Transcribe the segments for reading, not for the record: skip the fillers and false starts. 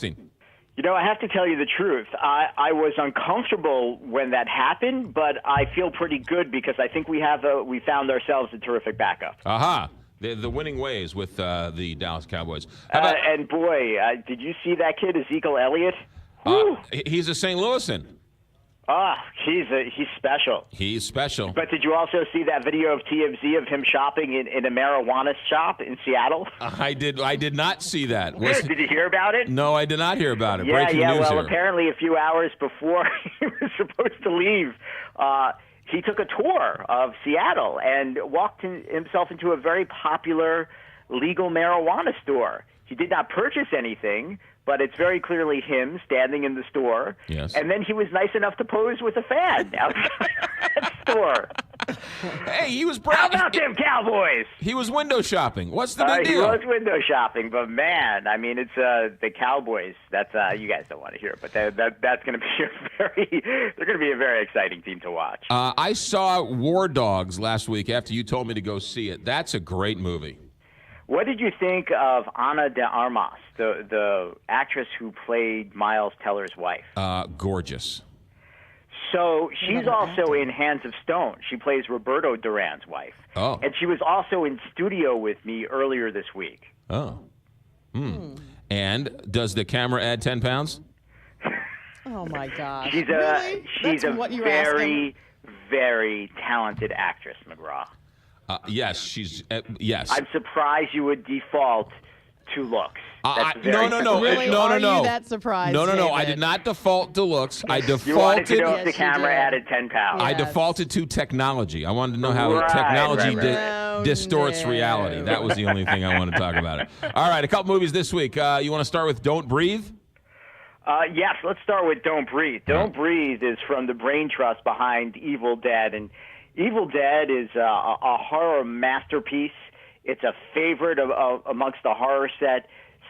You know, I have to tell you the truth. I was uncomfortable when that happened, but I feel pretty good because I think we found ourselves a terrific backup. Aha. The winning ways with the Dallas Cowboys. And boy, did you see that kid, Ezekiel Elliott? He's a St. Louisan. He's special. He's special. But did you also see that video of TMZ of him shopping in a marijuana shop in Seattle? I did not see that. Did you hear about it? No, I did not hear about it. Yeah, Breaking news well, here. Apparently a few hours before he was supposed to leave, he took a tour of Seattle and walked himself into a very popular legal marijuana store. He did not purchase anything, but it's very clearly him standing in the store. Yes. And then he was nice enough to pose with a fan outside that store. Hey, he was proud. How about them Cowboys? He was window shopping. What's the big deal? He was window shopping, but man, I mean, it's the Cowboys. That's you guys don't want to hear it, but that's going to be they're going to be a very exciting team to watch. I saw War Dogs last week after you told me to go see it. That's a great movie. What did you think of Ana de Armas, the actress who played Miles Teller's wife? Gorgeous. So she's also in Hands of Stone. She plays Roberto Duran's wife. Oh. And she was also in studio with me earlier this week. Oh. And does the camera add 10 pounds? Oh, my gosh. She's a very, very talented actress, McGraw. Yes, she's yes. I'm surprised you would default to looks. No. Really? Are you that surprised? No. David? I did not default to looks. I defaulted. You wanted to know if the Yes, camera you did. added 10 pounds. I Yes. defaulted to technology. I wanted to know how Right, technology right. distorts No. reality. That was the only thing I wanted to talk about. All right, a couple movies this week. You want to start with Don't Breathe? Yes, let's start with Don't Breathe. Don't Breathe is from the brain trust behind Evil Dead, and Evil Dead is a horror masterpiece. It's a favorite amongst the horror set.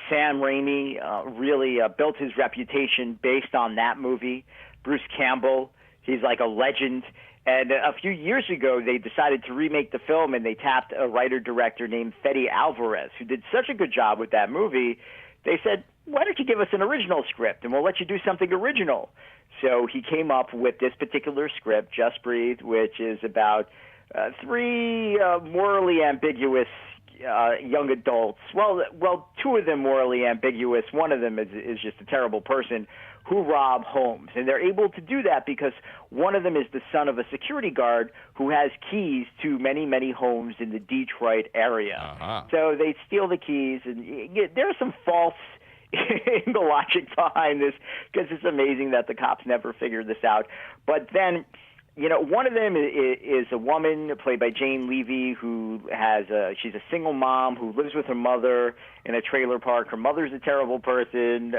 Sam Raimi really built his reputation based on that movie. Bruce Campbell, he's like a legend. And a few years ago, they decided to remake the film, and they tapped a writer-director named Fede Alvarez, who did such a good job with that movie. They said, why don't you give us an original script, and we'll let you do something original. So he came up with this particular script, Just Breathe, which is about three morally ambiguous young adults. Well, two of them morally ambiguous. One of them is just a terrible person who rob homes. And they're able to do that because one of them is the son of a security guard who has keys to many, many homes in the Detroit area. Uh-huh. So they steal the keys, and there's some false in the logic behind this, because it's amazing that the cops never figured this out. But then, one of them is a woman played by Jane Levy who she's a single mom who lives with her mother in a trailer park. Her mother's a terrible person.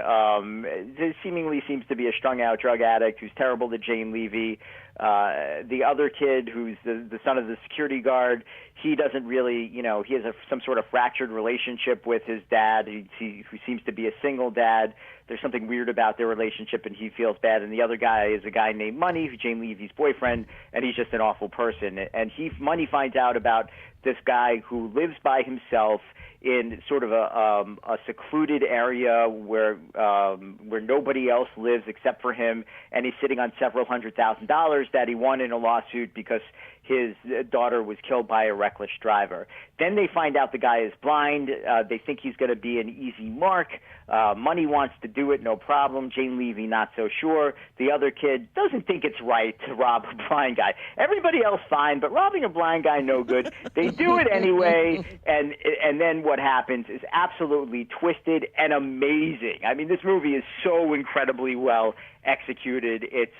Seemingly seems to be a strung-out drug addict who's terrible to Jane Levy. The other kid, who's the son of the security guard, he doesn't really, he has some sort of fractured relationship with his dad, who seems to be a single dad. There's something weird about their relationship, and he feels bad. And the other guy is a guy named Money, who's Jane Levy's boyfriend, and he's just an awful person. And Money finds out about this guy who lives by himself in sort of a secluded area where nobody else lives except for him, and he's sitting on several $100,000 that he won in a lawsuit because his daughter was killed by a reckless driver. Then they find out the guy is blind. They think he's going to be an easy mark. Money wants to do it, no problem. Jane Levy, not so sure. The other kid doesn't think it's right to rob a blind guy. Everybody else fine, but robbing a blind guy, no good. They do it anyway, and then what happens is absolutely twisted and amazing. I mean, this movie is so incredibly well executed. It's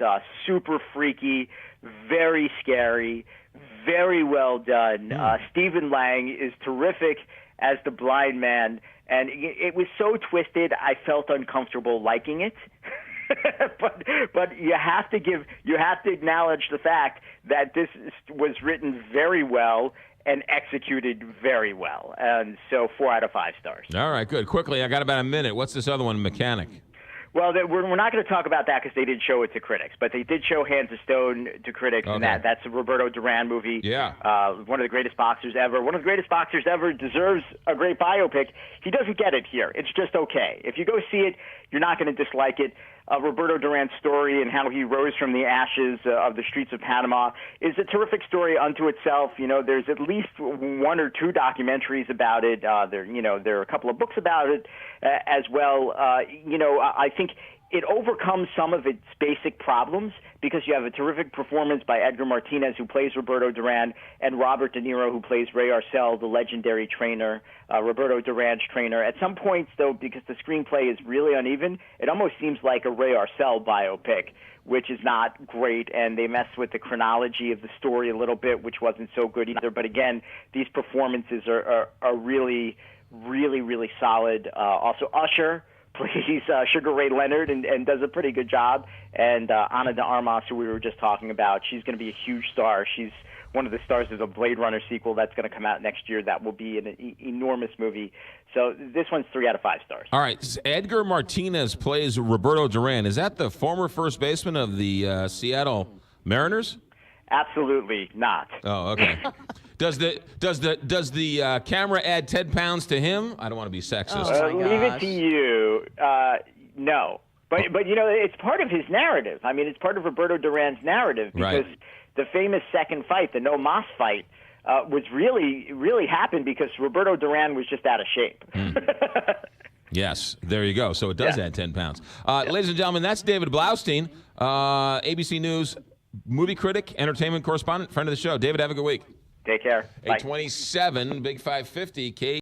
super freaky, very scary, very well done. Stephen Lang is terrific as the blind man, and it was so twisted I felt uncomfortable liking it. but you have to acknowledge the fact that this was written very well and executed very well. And so 4 out of 5 stars. All right, good. Quickly, I got about a minute. What's this other one, Mechanic? Well, we're not going to talk about that because they did show it to critics, but they did show Hands of Stone to critics, and that's a Roberto Duran movie. Yeah. One of the greatest boxers ever. One of the greatest boxers ever deserves a great biopic. He doesn't get it here. It's just okay. If you go see it, you're not going to dislike it. Roberto Duran's story and how he rose from the ashes of the streets of Panama is a terrific story unto itself. You know, there's at least one or two documentaries about it. There are a couple of books about it as well. I think it overcomes some of its basic problems because you have a terrific performance by Edgar Martinez, who plays Roberto Duran, and Robert De Niro, who plays Ray Arcel, the legendary trainer, Roberto Duran's trainer. At some points, though, because the screenplay is really uneven, it almost seems like a Ray Arcel biopic, which is not great, and they mess with the chronology of the story a little bit, which wasn't so good either. But again, these performances are really, really, really solid. Also, Usher plays Sugar Ray Leonard and does a pretty good job. And Ana de Armas, who we were just talking about, she's going to be a huge star. She's one of the stars of the Blade Runner sequel that's going to come out next year. That will be an enormous movie. So this one's 3 out of 5 stars. All right. Edgar Martinez plays Roberto Duran. Is that the former first baseman of the Seattle Mariners? Absolutely not. Oh, okay. Does the camera add 10 pounds to him? I don't want to be sexist. Leave it to you. No. But it's part of his narrative. I mean, it's part of Roberto Duran's narrative because the famous second fight, the No Mas fight, was really happened because Roberto Duran was just out of shape. Yes, there you go. So it does add 10 pounds. Ladies and gentlemen, that's David Blaustein, ABC News movie critic, entertainment correspondent, friend of the show. David, have a good week. Take care. Bye. 827, Big 550, K.